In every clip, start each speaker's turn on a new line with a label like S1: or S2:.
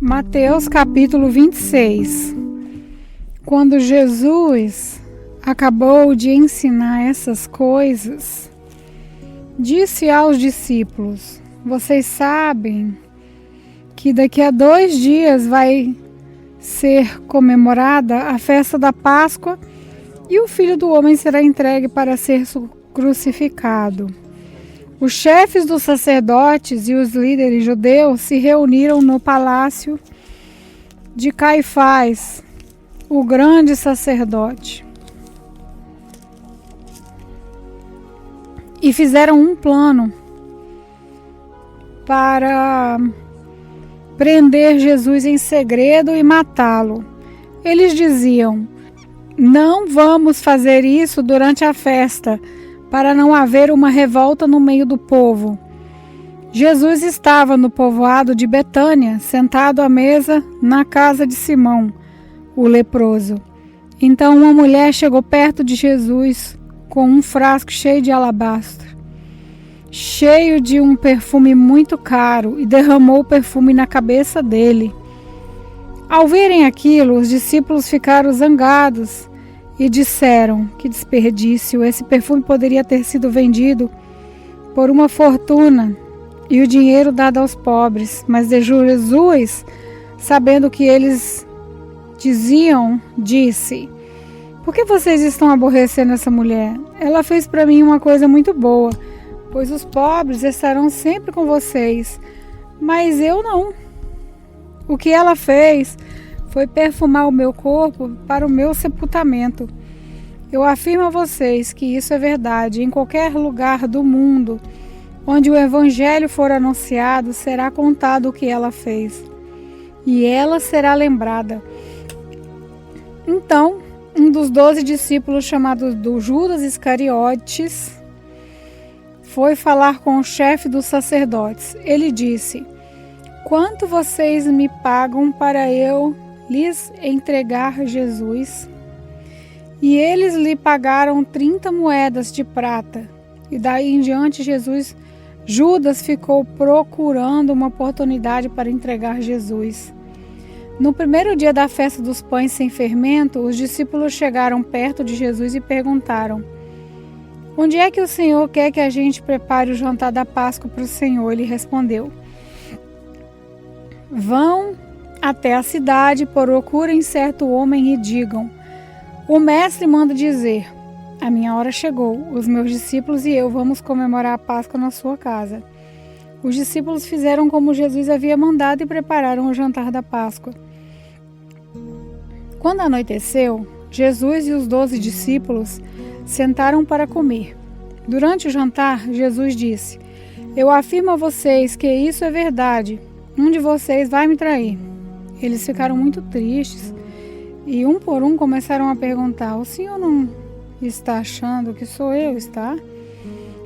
S1: Mateus capítulo 26. Quando Jesus acabou de ensinar essas coisas, disse aos discípulos: vocês sabem que daqui a 2 dias vai ser comemorada a festa da Páscoa e o Filho do Homem será entregue para ser crucificado. Os chefes dos sacerdotes e os líderes judeus se reuniram no palácio de Caifás, o grande sacerdote, e fizeram um plano para prender Jesus em segredo e matá-lo. Eles diziam: não vamos fazer isso durante a festa, para não haver uma revolta no meio do povo. Jesus estava no povoado de Betânia, sentado à mesa na casa de Simão, o leproso. Então uma mulher chegou perto de Jesus com um frasco cheio de alabastro, cheio de um perfume muito caro, e derramou o perfume na cabeça dele. Ao verem aquilo, os discípulos ficaram zangados e disseram: que desperdício, esse perfume poderia ter sido vendido por uma fortuna e o dinheiro dado aos pobres. Mas Jesus, sabendo o que eles diziam, disse: por que vocês estão aborrecendo essa mulher? Ela fez para mim uma coisa muito boa, pois os pobres estarão sempre com vocês, mas eu não. O que ela fez foi perfumar o meu corpo para o meu sepultamento. Eu afirmo a vocês que isso é verdade. Em qualquer lugar do mundo onde o evangelho for anunciado, será contado o que ela fez, e ela será lembrada. Então, um dos 12 discípulos, chamado Judas Iscariotes, foi falar com o chefe dos sacerdotes. Ele disse: quanto vocês me pagam para eu lhes entregar Jesus? E eles lhe pagaram 30 moedas de prata. E daí em diante Judas ficou procurando uma oportunidade para entregar Jesus. No primeiro dia da festa dos pães sem fermento, os discípulos chegaram perto de Jesus e perguntaram: onde é que o Senhor quer que a gente prepare o jantar da Páscoa para o Senhor? Ele respondeu: vão até a cidade, procurem certo homem e digam: o mestre manda dizer, a minha hora chegou, os meus discípulos e eu vamos comemorar a Páscoa na sua casa. Os discípulos fizeram como Jesus havia mandado e prepararam o jantar da Páscoa. Quando anoiteceu, Jesus e os 12 discípulos sentaram para comer. Durante o jantar, Jesus disse: eu afirmo a vocês que isso é verdade, um de vocês vai me trair. Eles ficaram muito tristes e um por um começaram a perguntar: o senhor não está achando que sou eu, está?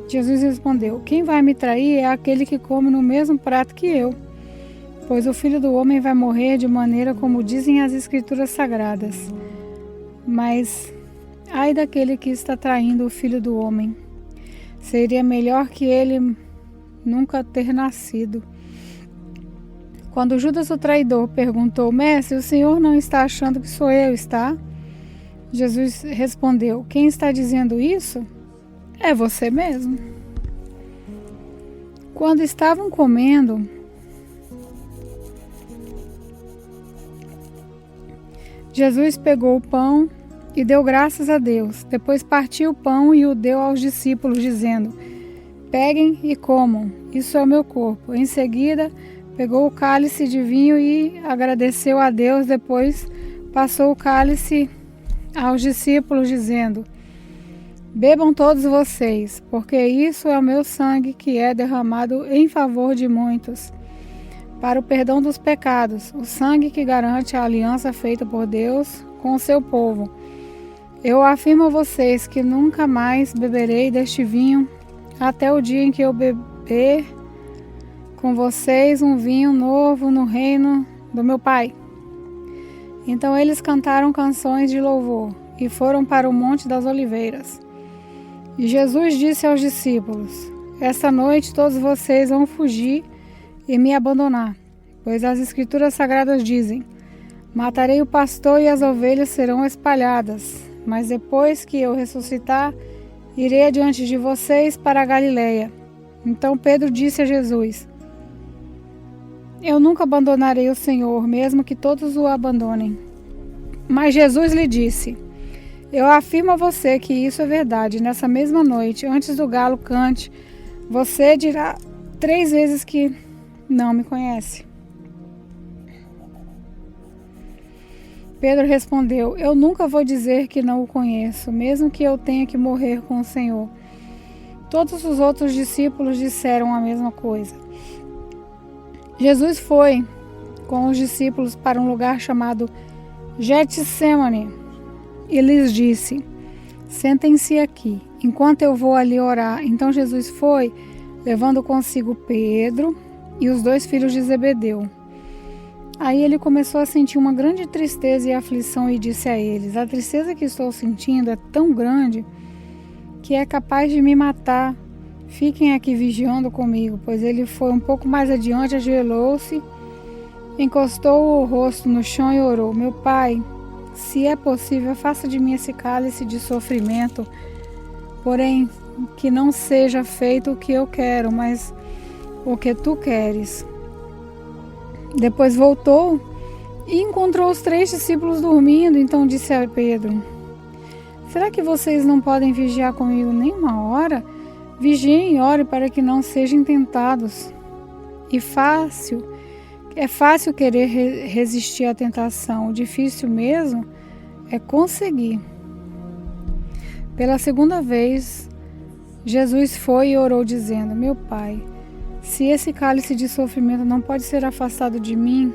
S1: Jesus respondeu: quem vai me trair é aquele que come no mesmo prato que eu, pois o Filho do Homem vai morrer de maneira como dizem as Escrituras Sagradas. Mas ai daquele que está traindo o Filho do Homem. Seria melhor que ele nunca ter nascido. Quando Judas, o traidor, perguntou: mestre, o senhor não está achando que sou eu, está? Jesus respondeu: quem está dizendo isso? É você mesmo. Quando estavam comendo, Jesus pegou o pão e deu graças a Deus. Depois partiu o pão e o deu aos discípulos, dizendo: peguem e comam, isso é o meu corpo. Em seguida, pegou o cálice de vinho e agradeceu a Deus. Depois passou o cálice aos discípulos, dizendo: bebam todos vocês, porque isso é o meu sangue que é derramado em favor de muitos, para o perdão dos pecados, o sangue que garante a aliança feita por Deus com o seu povo. Eu afirmo a vocês que nunca mais beberei deste vinho, até o dia em que eu beber com vocês um vinho novo no reino do meu Pai. Então eles cantaram canções de louvor e foram para o Monte das Oliveiras. E Jesus disse aos discípulos: esta noite todos vocês vão fugir e me abandonar, pois as Escrituras Sagradas dizem: matarei o pastor e as ovelhas serão espalhadas, mas depois que eu ressuscitar, irei adiante de vocês para a Galileia. Então Pedro disse a Jesus: eu nunca abandonarei o Senhor, mesmo que todos o abandonem. Mas Jesus lhe disse: eu afirmo a você que isso é verdade. Nessa mesma noite, antes do galo cante, você dirá 3 vezes que não me conhece. Pedro respondeu: eu nunca vou dizer que não o conheço, mesmo que eu tenha que morrer com o Senhor. Todos os outros discípulos disseram a mesma coisa. Jesus foi com os discípulos para um lugar chamado Getsêmani e lhes disse: sentem-se aqui, enquanto eu vou ali orar. Então Jesus foi, levando consigo Pedro e os 2 filhos de Zebedeu. Aí ele começou a sentir uma grande tristeza e aflição e disse a eles: a tristeza que estou sentindo é tão grande que é capaz de me matar. Fiquem aqui vigiando comigo. Pois ele foi um pouco mais adiante, ajoelhou-se, encostou o rosto no chão e orou: meu Pai, se é possível, faça de mim esse cálice de sofrimento, porém que não seja feito o que eu quero, mas o que tu queres. Depois voltou e encontrou os 3 discípulos dormindo. Então disse a Pedro: será que vocês não podem vigiar comigo nem uma hora? Vigiem e orem para que não sejam tentados. É fácil querer resistir à tentação. O difícil mesmo é conseguir. Pela 2ª vez, Jesus foi e orou dizendo: meu Pai, se esse cálice de sofrimento não pode ser afastado de mim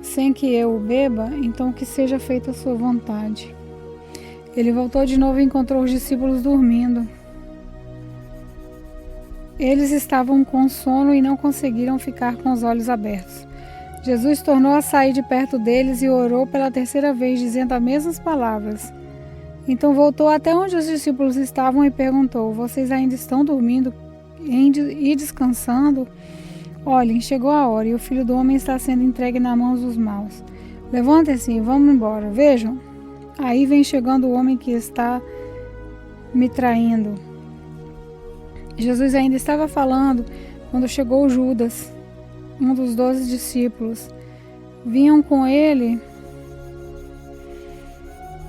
S1: sem que eu o beba, então que seja feita a sua vontade. Ele voltou de novo e encontrou os discípulos dormindo. Eles estavam com sono e não conseguiram ficar com os olhos abertos. Jesus tornou a sair de perto deles e orou pela 3ª vez, dizendo as mesmas palavras. Então voltou até onde os discípulos estavam e perguntou: vocês ainda estão dormindo e descansando? Olhem, chegou a hora e o Filho do Homem está sendo entregue nas mãos dos maus. Levantem-se e vamos embora. Vejam, aí vem chegando o homem que está me traindo. Jesus ainda estava falando quando chegou Judas, um dos 12 discípulos. Vinham com ele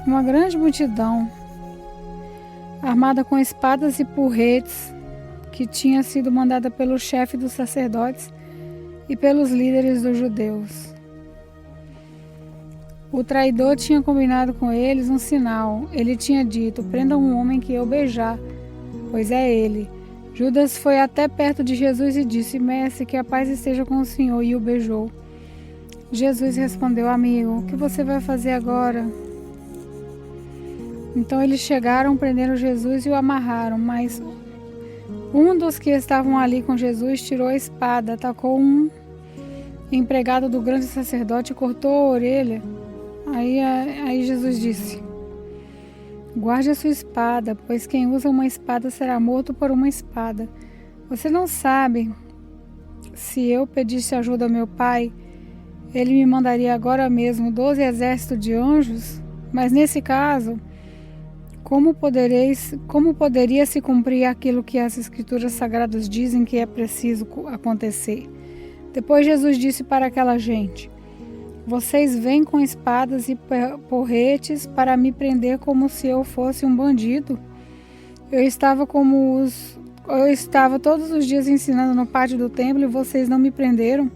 S1: uma grande multidão, armada com espadas e porretes, que tinha sido mandada pelo chefe dos sacerdotes e pelos líderes dos judeus. O traidor tinha combinado com eles um sinal. Ele tinha dito: prendam um homem que eu beijar, pois é ele. Judas foi até perto de Jesus e disse: mestre, que a paz esteja com o Senhor, e o beijou. Jesus respondeu: amigo, o que você vai fazer agora? Então eles chegaram, prenderam Jesus e o amarraram, mas um dos que estavam ali com Jesus tirou a espada, atacou um empregado do grande sacerdote e cortou a orelha. Aí Jesus disse: guarde a sua espada, pois quem usa uma espada será morto por uma espada. Você não sabe, se eu pedisse ajuda ao meu Pai, ele me mandaria agora mesmo 12 exércitos de anjos? Mas nesse caso, como poderia se cumprir aquilo que as Escrituras Sagradas dizem que é preciso acontecer? Depois Jesus disse para aquela gente: vocês vêm com espadas e porretes para me prender como se eu fosse um bandido. Eu estava todos os dias ensinando no pátio do templo e vocês não me prenderam.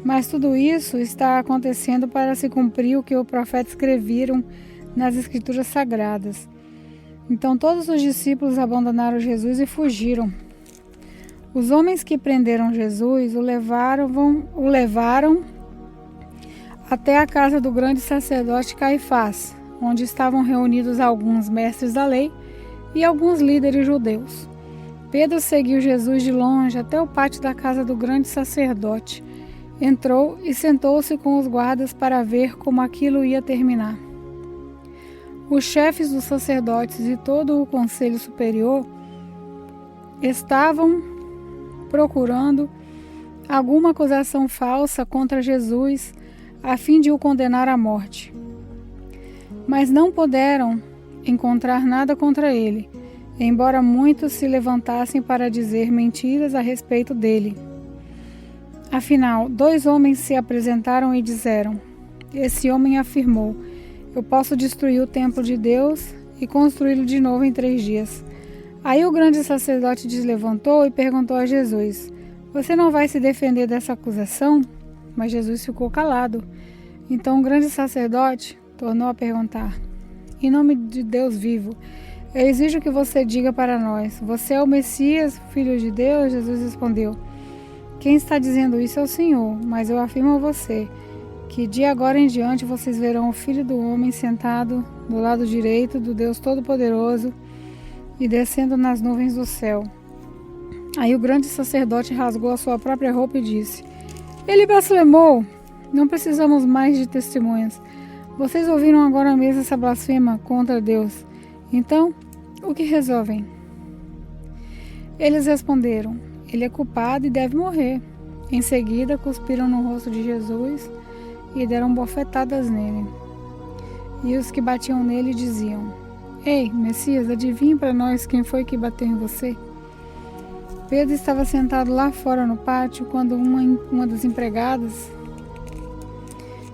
S1: Mas tudo isso está acontecendo para se cumprir o que os profetas escreveram nas Escrituras Sagradas. Então todos os discípulos abandonaram Jesus e fugiram. Os homens que prenderam Jesus o levaram até a casa do grande sacerdote Caifás, onde estavam reunidos alguns mestres da lei e alguns líderes judeus. Pedro seguiu Jesus de longe até o pátio da casa do grande sacerdote. Entrou e sentou-se com os guardas para ver como aquilo ia terminar. Os chefes dos sacerdotes e todo o conselho superior estavam procurando alguma acusação falsa contra Jesus, a fim de o condenar à morte. Mas não puderam encontrar nada contra ele, embora muitos se levantassem para dizer mentiras a respeito dele. Afinal, 2 homens se apresentaram e disseram: esse homem afirmou: eu posso destruir o templo de Deus e construí-lo de novo em 3 dias. Aí o grande sacerdote se levantou e perguntou a Jesus: você não vai se defender dessa acusação? Mas Jesus ficou calado. Então o grande sacerdote tornou a perguntar: em nome de Deus vivo, eu exijo que você diga para nós: você é o Messias, filho de Deus? Jesus respondeu: quem está dizendo isso é o Senhor, mas eu afirmo a você que de agora em diante vocês verão o Filho do Homem sentado do lado direito do Deus Todo-Poderoso e descendo nas nuvens do céu. Aí o grande sacerdote rasgou a sua própria roupa e disse: ele blasfemou! Não precisamos mais de testemunhas. Vocês ouviram agora mesmo essa blasfema contra Deus. Então, o que resolvem? Eles responderam: ele é culpado e deve morrer. Em seguida, cuspiram no rosto de Jesus e deram bofetadas nele. E os que batiam nele diziam: ei, Messias, adivinhe para nós quem foi que bateu em você? Pedro estava sentado lá fora no pátio quando uma das empregadas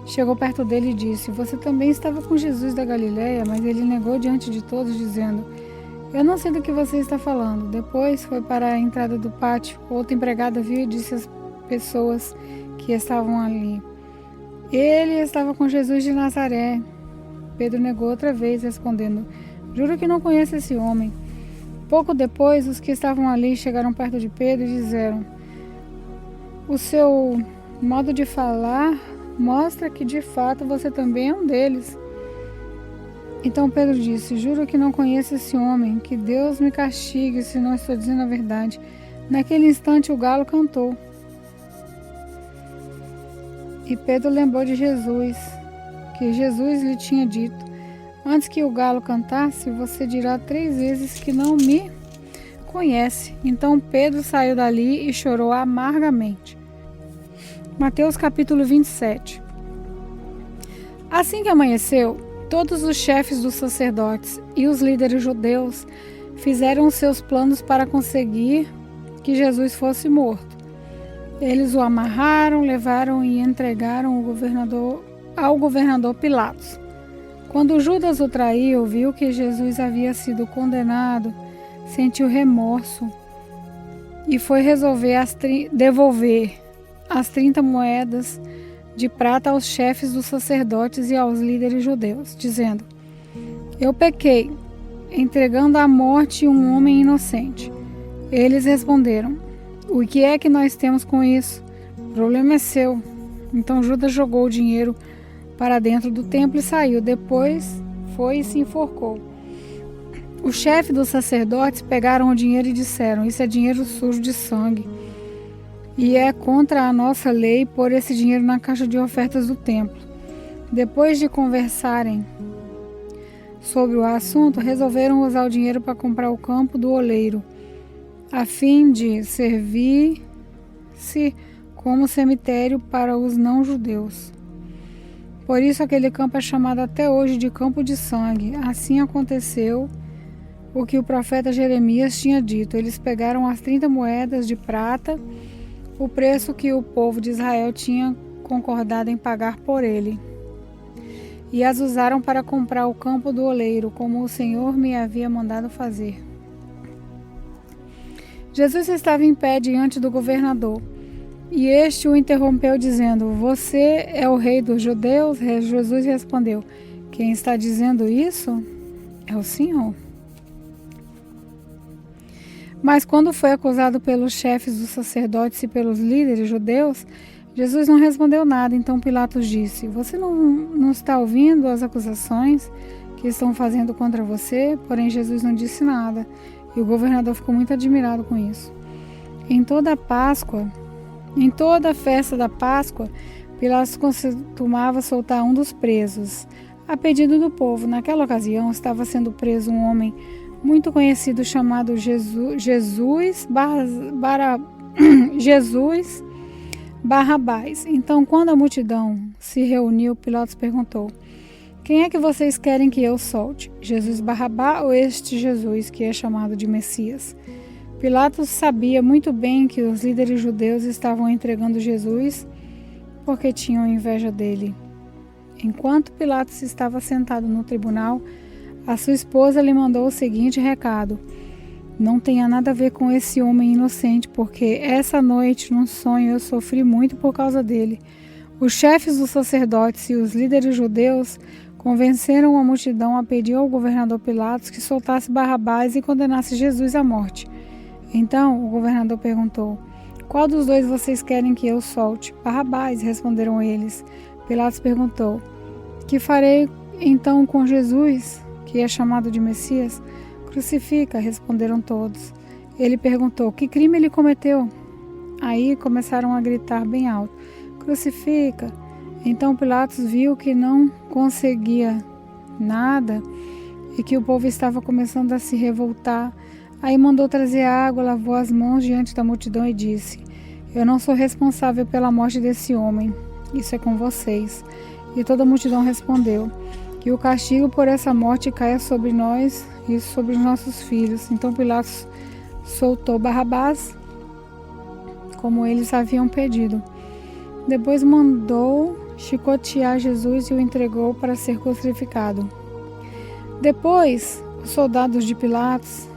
S1: chegou perto dele e disse: você também estava com Jesus da Galileia? Mas ele negou diante de todos, dizendo: eu não sei do que você está falando. Depois foi para a entrada do pátio. Outra empregada viu e disse às pessoas que estavam ali: ele estava com Jesus de Nazaré. Pedro negou outra vez, respondendo: juro que não conheço esse homem. Pouco depois, os que estavam ali chegaram perto de Pedro e disseram: o seu modo de falar mostra que de fato você também é um deles. Então Pedro disse: juro que não conheço esse homem, que Deus me castigue se não estou dizendo a verdade. Naquele instante o galo cantou. E Pedro lembrou de Jesus, que Jesus lhe tinha dito: antes que o galo cantasse, você dirá 3 vezes que não me conhece. Então Pedro saiu dali e chorou amargamente. Mateus capítulo 27. Assim que amanheceu, todos os chefes dos sacerdotes e os líderes judeus fizeram os seus planos para conseguir que Jesus fosse morto. Eles o amarraram, levaram e entregaram ao governador Pilatos. Quando Judas o traiu, viu que Jesus havia sido condenado, sentiu remorso e foi resolver devolver as 30 moedas de prata aos chefes dos sacerdotes e aos líderes judeus, dizendo: eu pequei, entregando à morte um homem inocente. Eles responderam: o que é que nós temos com isso? O problema é seu. Então Judas jogou o dinheiro para dentro do templo e saiu. Depois foi e se enforcou. Os chefes dos sacerdotes pegaram o dinheiro e disseram: isso é dinheiro sujo de sangue. E é contra a nossa lei pôr esse dinheiro na caixa de ofertas do templo. Depois de conversarem sobre o assunto, resolveram usar o dinheiro para comprar o campo do oleiro, a fim de servir-se como cemitério para os não-judeus. Por isso aquele campo é chamado até hoje de Campo de Sangue. Assim aconteceu o que o profeta Jeremias tinha dito. Eles pegaram as 30 moedas de prata, o preço que o povo de Israel tinha concordado em pagar por ele, e as usaram para comprar o campo do oleiro, como o Senhor me havia mandado fazer. Jesus estava em pé diante do governador, e este o interrompeu, dizendo: você é o rei dos judeus? Jesus respondeu: quem está dizendo isso é o Senhor. Mas quando foi acusado pelos chefes dos sacerdotes e pelos líderes judeus, Jesus não respondeu nada. Então Pilatos disse: você não está ouvindo as acusações que estão fazendo contra você? Porém Jesus não disse nada, e o governador ficou muito admirado com isso. Em toda a festa da Páscoa, Pilatos costumava soltar um dos presos, a pedido do povo. Naquela ocasião estava sendo preso um homem muito conhecido chamado Jesus Barrabás. Então, quando a multidão se reuniu, Pilatos perguntou: quem é que vocês querem que eu solte? Jesus Barrabá ou este Jesus que é chamado de Messias? Pilatos sabia muito bem que os líderes judeus estavam entregando Jesus porque tinham inveja dele. Enquanto Pilatos estava sentado no tribunal, a sua esposa lhe mandou o seguinte recado: não tenha nada a ver com esse homem inocente, porque essa noite, num sonho, eu sofri muito por causa dele. Os chefes dos sacerdotes e os líderes judeus convenceram a multidão a pedir ao governador Pilatos que soltasse Barrabás e condenasse Jesus à morte. Então o governador perguntou: qual dos dois vocês querem que eu solte? Barrabás, responderam eles. Pilatos perguntou: que farei então com Jesus, que é chamado de Messias? Crucifica, responderam todos. Ele perguntou: que crime ele cometeu? Aí começaram a gritar bem alto: crucifica! Então Pilatos viu que não conseguia nada e que o povo estava começando a se revoltar. Aí mandou trazer água, lavou as mãos diante da multidão e disse: eu não sou responsável pela morte desse homem, isso é com vocês. E toda a multidão respondeu: que o castigo por essa morte caia sobre nós e sobre os nossos filhos. Então Pilatos soltou Barrabás, como eles haviam pedido. Depois mandou chicotear Jesus e o entregou para ser crucificado. Depois, os soldados de Pilatos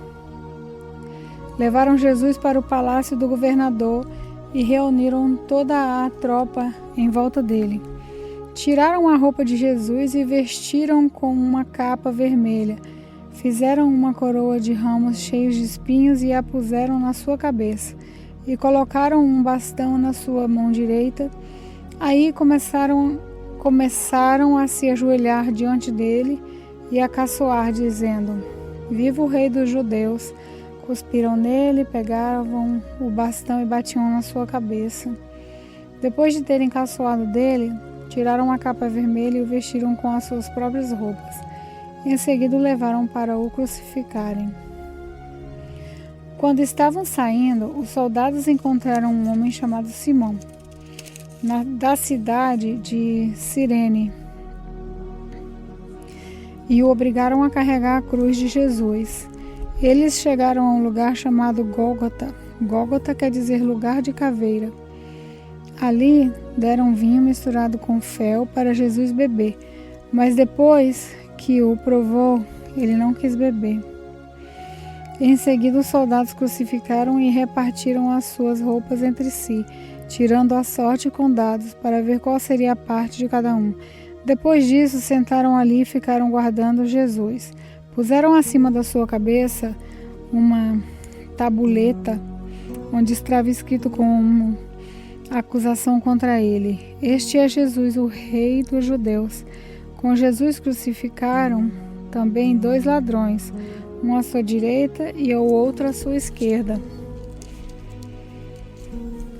S1: levaram Jesus para o palácio do governador e reuniram toda a tropa em volta dele. Tiraram a roupa de Jesus e vestiram com uma capa vermelha. Fizeram uma coroa de ramos cheios de espinhos e a puseram na sua cabeça. E colocaram um bastão na sua mão direita. Aí começaram a se ajoelhar diante dele e a caçoar, dizendo: viva o rei dos judeus! Cuspiram nele, pegavam o bastão e batiam na sua cabeça. Depois de terem caçoado dele, tiraram a capa vermelha e o vestiram com as suas próprias roupas. Em seguida o levaram para o crucificarem. Quando estavam saindo, os soldados encontraram um homem chamado Simão, da cidade de Cirene, e o obrigaram a carregar a cruz de Jesus. Eles chegaram a um lugar chamado Gólgota. Gólgota quer dizer lugar de caveira. Ali deram vinho misturado com fel para Jesus beber, mas depois que o provou, ele não quis beber. Em seguida, os soldados crucificaram e repartiram as suas roupas entre si, tirando a sorte com dados para ver qual seria a parte de cada um. Depois disso, sentaram ali e ficaram guardando Jesus. Puseram acima da sua cabeça uma tabuleta onde estava escrito como acusação contra ele: este é Jesus, o rei dos judeus. Com Jesus crucificaram também 2 ladrões, um à sua direita e o outro à sua esquerda.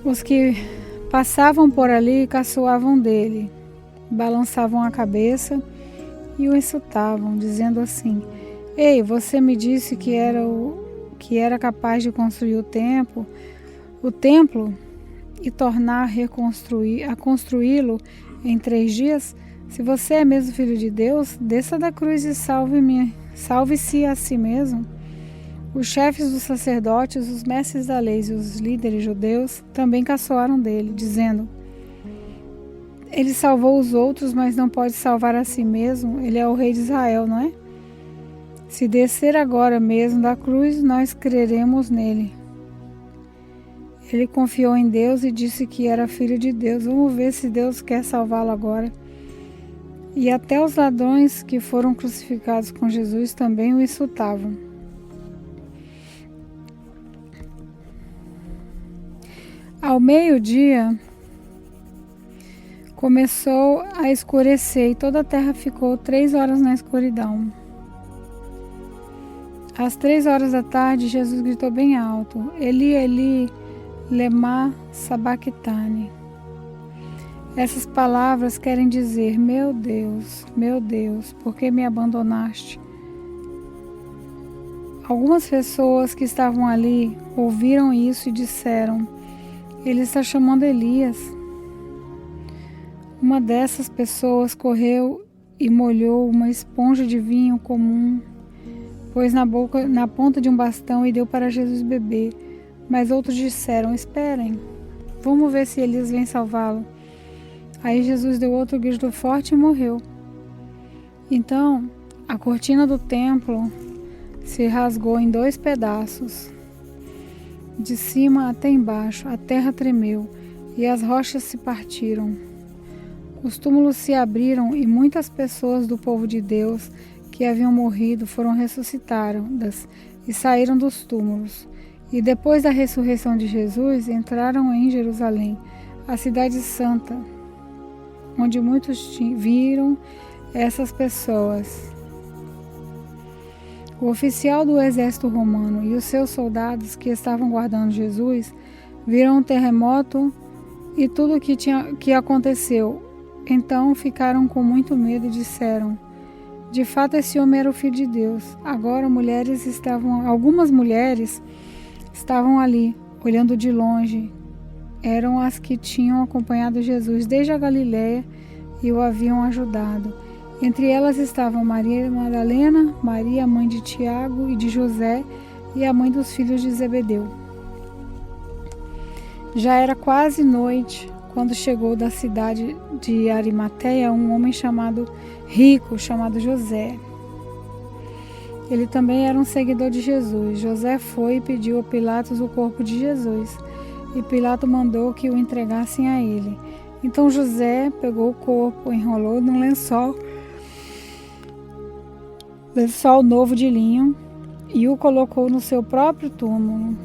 S1: Os que passavam por ali caçoavam dele, balançavam a cabeça e o insultavam, dizendo assim: ei, você me disse que era capaz de construir o templo e tornar a construí-lo em 3 dias? Se você é mesmo filho de Deus, desça da cruz e salve-se a si mesmo. Os chefes dos sacerdotes, os mestres da lei e os líderes judeus também caçoaram dele, dizendo: ele salvou os outros, mas não pode salvar a si mesmo. Ele é o rei de Israel, não é? Se descer agora mesmo da cruz, nós creremos nele. Ele confiou em Deus e disse que era filho de Deus. Vamos ver se Deus quer salvá-lo agora. E até os ladrões que foram crucificados com Jesus também o insultavam. Ao meio-dia, começou a escurecer e toda a terra ficou 3 horas na escuridão. Às 3 horas da tarde, Jesus gritou bem alto: Eli, Eli, lema sabachthani. Essas palavras querem dizer: meu Deus, por que me abandonaste? Algumas pessoas que estavam ali ouviram isso e disseram: Ele está chamando Elias. Uma dessas pessoas correu e molhou uma esponja de vinho comum, pôs na ponta de um bastão e deu para Jesus beber. Mas outros disseram: esperem, vamos ver se Elias vem salvá-lo. Aí Jesus deu outro grito forte e morreu. Então a cortina do templo se rasgou em 2 pedaços, de cima até embaixo. A terra tremeu e as rochas se partiram. Os túmulos se abriram e muitas pessoas do povo de Deus que haviam morrido foram ressuscitadas e saíram dos túmulos. E depois da ressurreição de Jesus, entraram em Jerusalém, a cidade santa, onde muitos viram essas pessoas. O oficial do exército romano e os seus soldados que estavam guardando Jesus viram um terremoto e tudo o que aconteceu. Então ficaram com muito medo e disseram: de fato esse homem era o Filho de Deus. Agora algumas mulheres estavam ali, olhando de longe. Eram as que tinham acompanhado Jesus desde a Galiléia e o haviam ajudado. Entre elas estavam Maria Madalena, Maria, mãe de Tiago e de José, e a mãe dos filhos de Zebedeu. Já era quase noite quando chegou da cidade de Arimateia um homem rico, chamado José. Ele também era um seguidor de Jesus. José foi e pediu a Pilatos o corpo de Jesus, e Pilato mandou que o entregassem a ele. Então José pegou o corpo, enrolou num lençol novo de linho, e o colocou no seu próprio túmulo,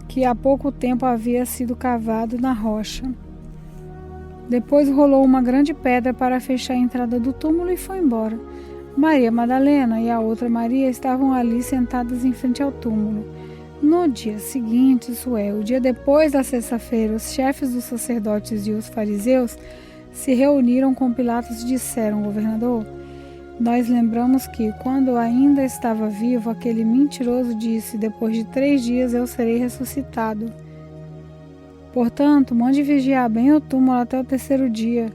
S1: que há pouco tempo havia sido cavado na rocha. Depois rolou uma grande pedra para fechar a entrada do túmulo e foi embora. Maria Madalena e a outra Maria estavam ali sentadas em frente ao túmulo. No dia seguinte, isso é, o dia depois da sexta-feira, os chefes dos sacerdotes e os fariseus se reuniram com Pilatos e disseram: governador, nós lembramos que, quando ainda estava vivo, aquele mentiroso disse: depois de 3 dias eu serei ressuscitado. Portanto, mande vigiar bem o túmulo até o 3º dia,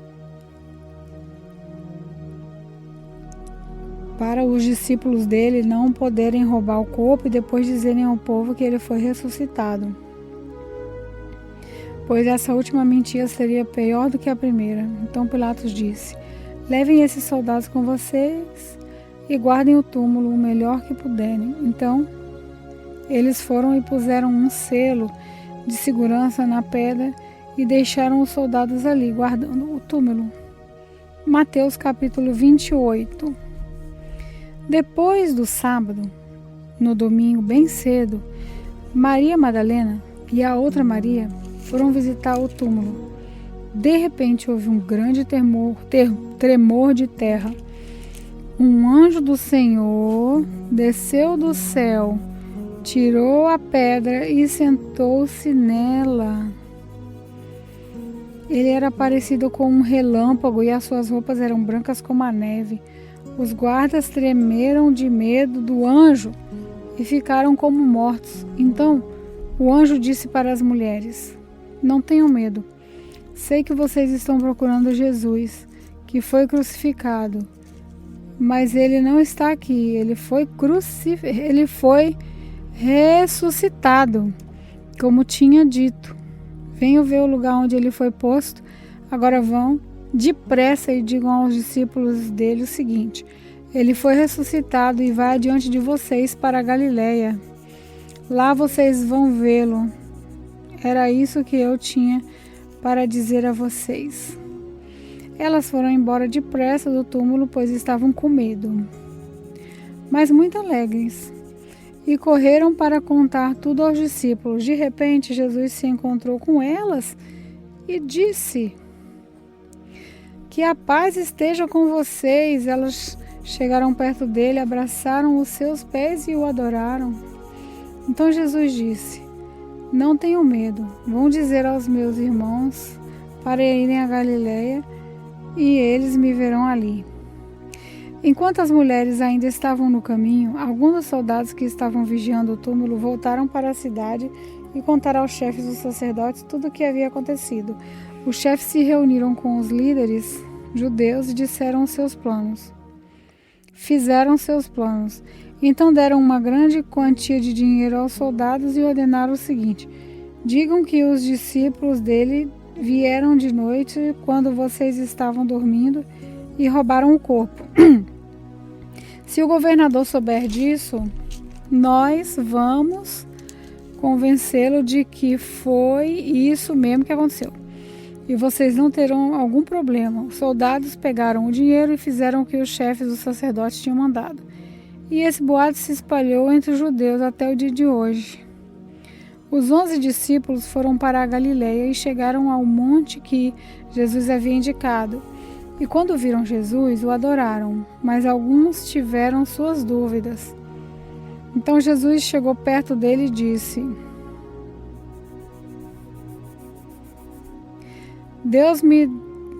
S1: para os discípulos dele não poderem roubar o corpo e depois dizerem ao povo que ele foi ressuscitado. Pois essa última mentira seria pior do que a primeira. Então Pilatos disse: levem esses soldados com vocês e guardem o túmulo o melhor que puderem. Então eles foram e puseram um selo de segurança na pedra e deixaram os soldados ali, guardando o túmulo. Mateus capítulo 28. Depois do sábado, no domingo bem cedo, Maria Madalena e a outra Maria foram visitar o túmulo. De repente houve um grande tremor de terra. Um anjo do Senhor desceu do céu, tirou a pedra e sentou-se nela. Ele era parecido com um relâmpago e as suas roupas eram brancas como a neve. Os guardas tremeram de medo do anjo e ficaram como mortos. Então o anjo disse para as mulheres: não tenham medo. Sei que vocês estão procurando Jesus, que foi crucificado. Mas ele não está aqui. Ele foi ressuscitado, como tinha dito. Venham ver o lugar onde ele foi posto. Agora vão depressa e digam aos discípulos dele o seguinte: ele foi ressuscitado e vai adiante de vocês para a Galiléia. Lá vocês vão vê-lo. Era isso que eu tinha para dizer a vocês. Elas foram embora depressa do túmulo, pois estavam com medo, mas muito alegres, e correram para contar tudo aos discípulos. De repente, Jesus se encontrou com elas e disse: que a paz esteja com vocês. Elas chegaram perto dele, abraçaram os seus pés e o adoraram. Então Jesus disse: não tenham medo, vão dizer aos meus irmãos para irem a Galiléia e eles me verão ali. Enquanto as mulheres ainda estavam no caminho, alguns dos soldados que estavam vigiando o túmulo voltaram para a cidade e contar aos chefes dos sacerdotes tudo o que havia acontecido. Os chefes se reuniram com os líderes judeus e disseram seus planos. Fizeram seus planos. Então deram uma grande quantia de dinheiro aos soldados e ordenaram o seguinte: digam que os discípulos dele vieram de noite quando vocês estavam dormindo e roubaram o corpo. Se o governador souber disso, nós vamos convencê-lo de que foi isso mesmo que aconteceu. E vocês não terão algum problema. Os soldados pegaram o dinheiro e fizeram o que os chefes dos sacerdotes tinham mandado. E esse boato se espalhou entre os judeus até o dia de hoje. Os 11 discípulos foram para a Galileia e chegaram ao monte que Jesus havia indicado. E quando viram Jesus, o adoraram, mas alguns tiveram suas dúvidas. Então Jesus chegou perto dele e disse: Deus me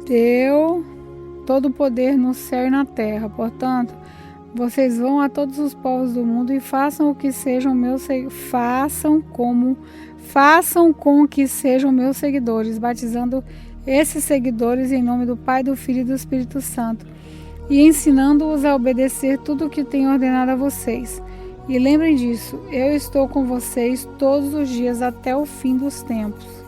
S1: deu todo o poder no céu e na terra. Portanto, vocês vão a todos os povos do mundo e façam com que sejam meus seguidores, batizando esses seguidores em nome do Pai, do Filho e do Espírito Santo, e ensinando-os a obedecer tudo o que tenho ordenado a vocês. E lembrem disso, eu estou com vocês todos os dias até o fim dos tempos.